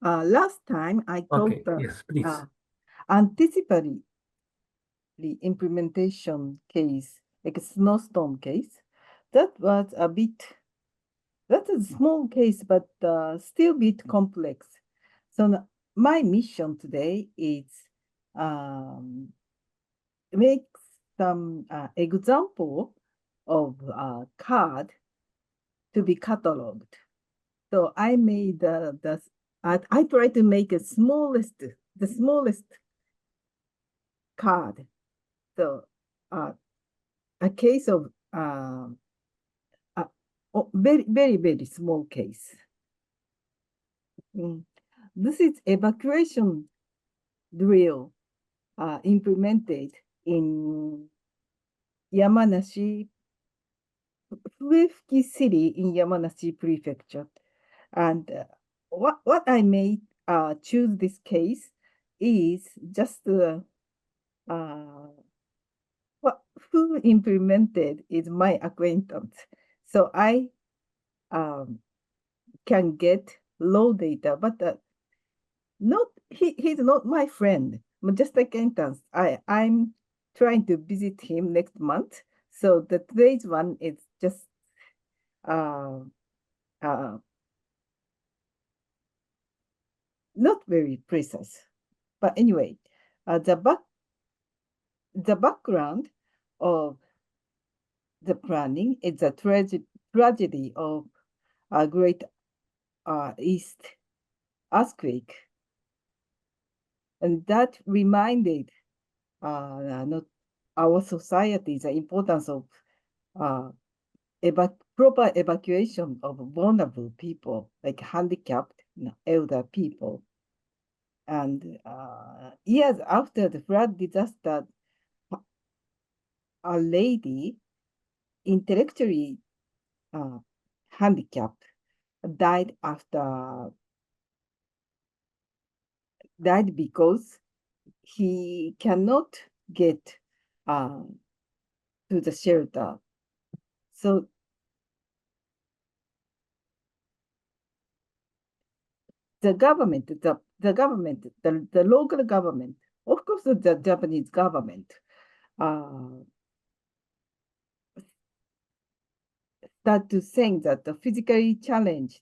Last time I Okay, taught the yes, please. anticipatory implementation case, like a snowstorm case. That was that's a small case, but still a bit complex. So my mission today is make some example of card to be cataloged. So I made I try to make the smallest card. So a case of very small case. This is evacuation drill implemented in Yamanashi, Fuefuki City in Yamanashi Prefecture. And what I made choose this case is just who implemented is my acquaintance. So I can get low data, but he's not my friend, but just acquaintance. I'm trying to visit him next month. So the today's one is just uh, not very precise. But anyway, the background of the planning is a tragedy of a great East earthquake. And that reminded not our society the importance of proper evacuation of vulnerable people, like handicapped, elder people. And years after the flood disaster, a lady, intellectually handicapped, died because he cannot get to the shelter. So the government, the local government, of course, the Japanese government, start to think that the physically challenged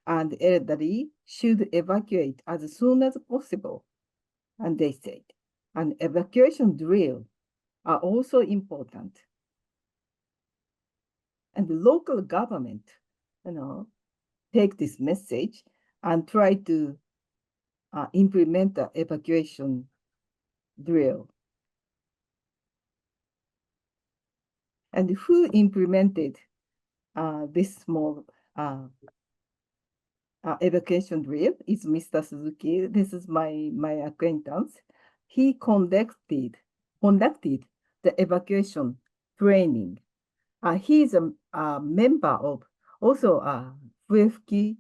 and elderly should evacuate as soon as possible. And they said, and evacuation drill are also important. And the local government, take this message and try to implement the evacuation drill. And who implemented this small evacuation drill is Mr. Suzuki. This is my acquaintance. He conducted the evacuation training. He is a member of also Fuefuki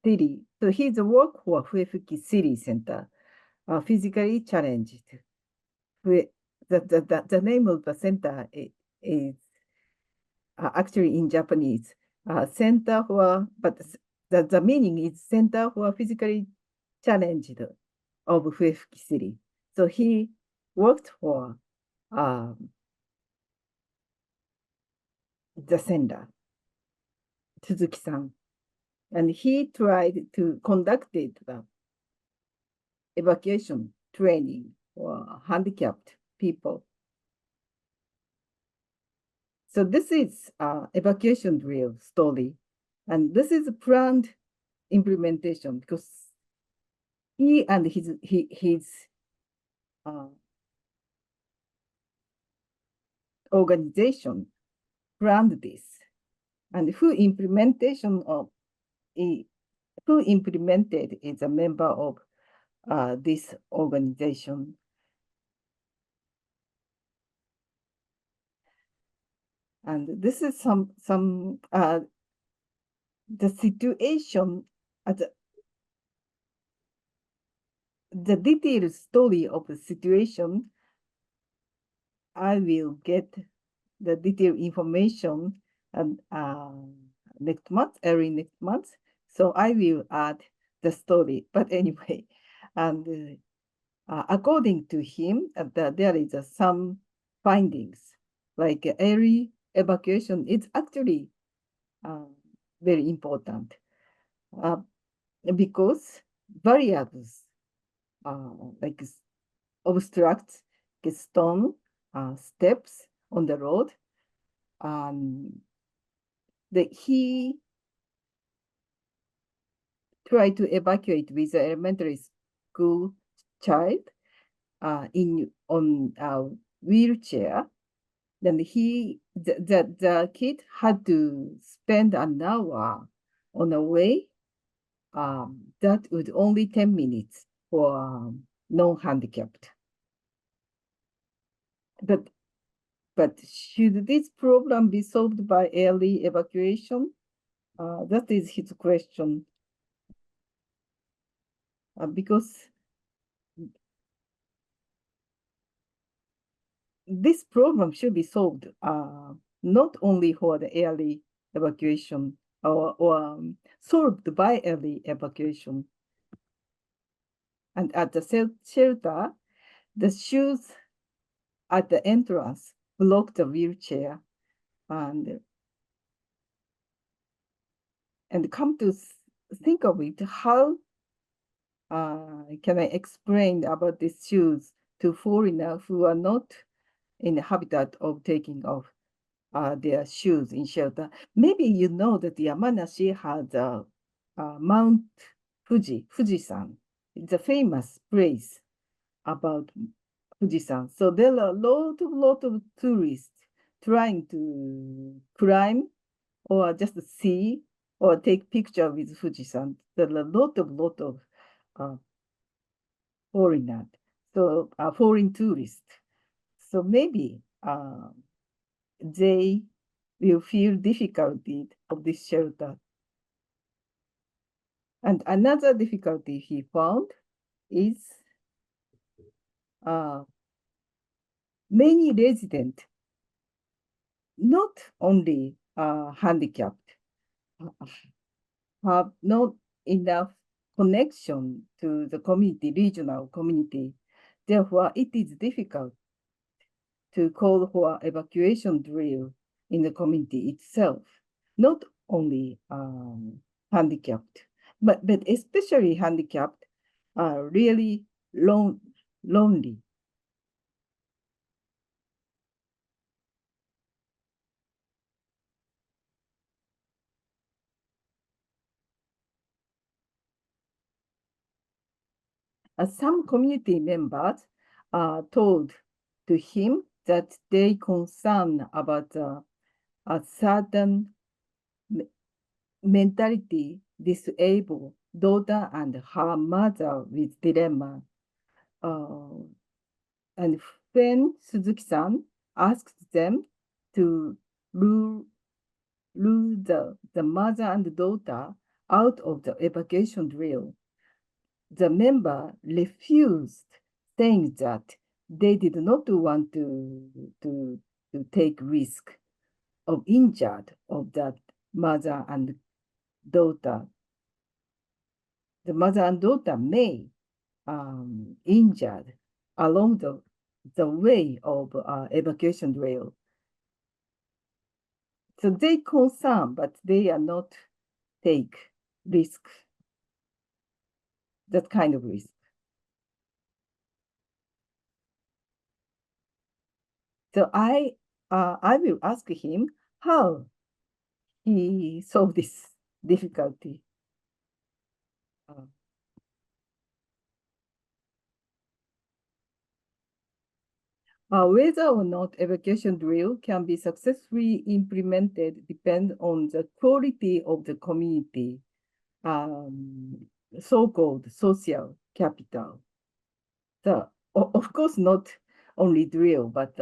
City. So he's a work for Fuefuki City Center, physically challenged. The name of the center is actually in Japanese, center for, but the meaning is center for physically challenged of Fuefuki City. So he worked for the sender, Suzuki-san, and he tried to conduct the evacuation training for handicapped people. So this is evacuation drill story, and this is planned implementation because he and his organization planned this, and who implemented is a member of this organization. And this is some the situation at the detailed story of the situation. I will get the detailed information and early next month. So I will add the story. But anyway, and according to him, there is some findings, like early evacuation is actually very important because barriers like obstruct stone steps on the road. He tried to evacuate with the elementary school child on a wheelchair. Then the kid had to spend an hour on the way. That would only 10 minutes for non-handicapped. But should this problem be solved by early evacuation? That is his question. Because this problem should be solved not only for the early evacuation or solved by early evacuation. And at the shelter, the shoes at the entrance block the wheelchair, and come to think of it, how can I explain about these shoes to foreigners who are not in the habitat of taking off their shoes in shelter? Maybe you know that Yamanashi has Mount Fujisan. It's a famous place about Fujisan. So there are a lot of tourists trying to climb or just see or take picture with Fujisan. There are a lot of foreigners, so foreign tourists. So maybe they will feel difficulty of this shelter. And another difficulty he found is many residents, not only handicapped, have not enough connection to the community, regional community. Therefore, it is difficult to call for evacuation drill in the community itself, not only handicapped, but especially handicapped are really lonely. Some community members told to him that they concern about a certain mentality disabled daughter and her mother with dilemma. And when Suzuki-san asked them to rule the mother and daughter out of the evacuation drill, the member refused, saying that they did not want to take risk of injured of that mother and daughter. The mother and daughter may injured along the way of evacuation drill. So they concern, but they are not take risk, that kind of risk. So I will ask him how he solved this difficulty. Whether or not evacuation drill can be successfully implemented depends on the quality of the community, so-called social capital. Of course, not only drill, but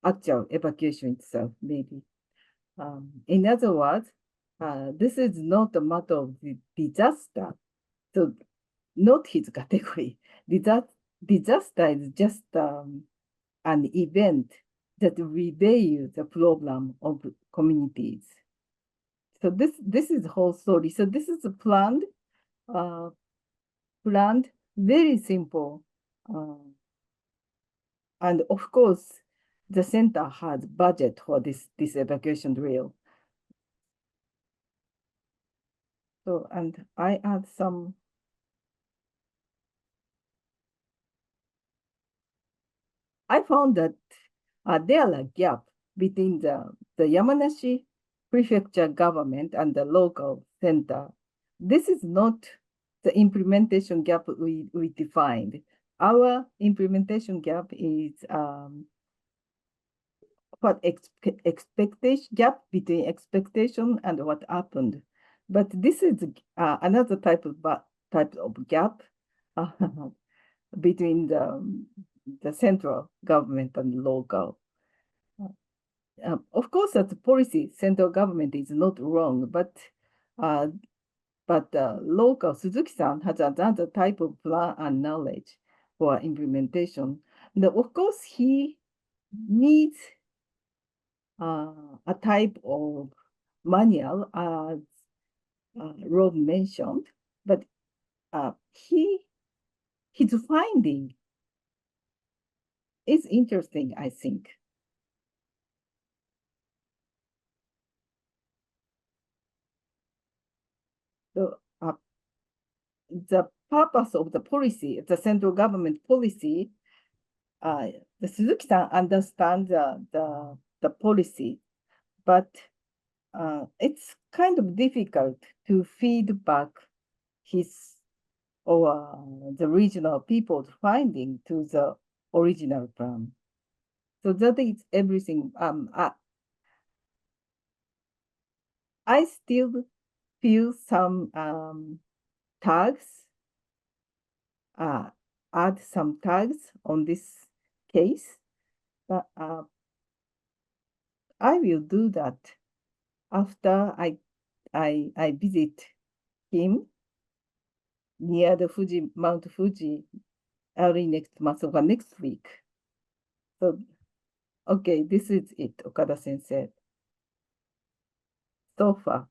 actual evacuation itself, maybe. In other words, this is not a matter of disaster. So not his category. Disaster is just an event that reveals the problem of communities. So this is the whole story. So this is planned planned, very simple. And of course, the center has budget for this evacuation drill. So, and I add some. I found that there are a gap between the Yamanashi prefecture government and the local center. This is not the implementation gap we defined. Our implementation gap is what expectation gap between expectation and what happened. But this is another type of gap between the central government and local. Of course, that policy, central government is not wrong, but local Suzuki-san has another type of plan and knowledge for implementation. And of course, he needs a type of manual, as Rob mentioned, but his finding is interesting, I think. So the purpose of the policy, the central government policy, the Suzuki-san understands the policy, but it's kind of difficult to feed back his or the regional people's finding to the original plan. So that is everything. I still feel some tags, add some tags on this case, but I will do that after I visit him near the Mount Fuji early next month or next week. So, okay, this is it, Okada sensei. So far.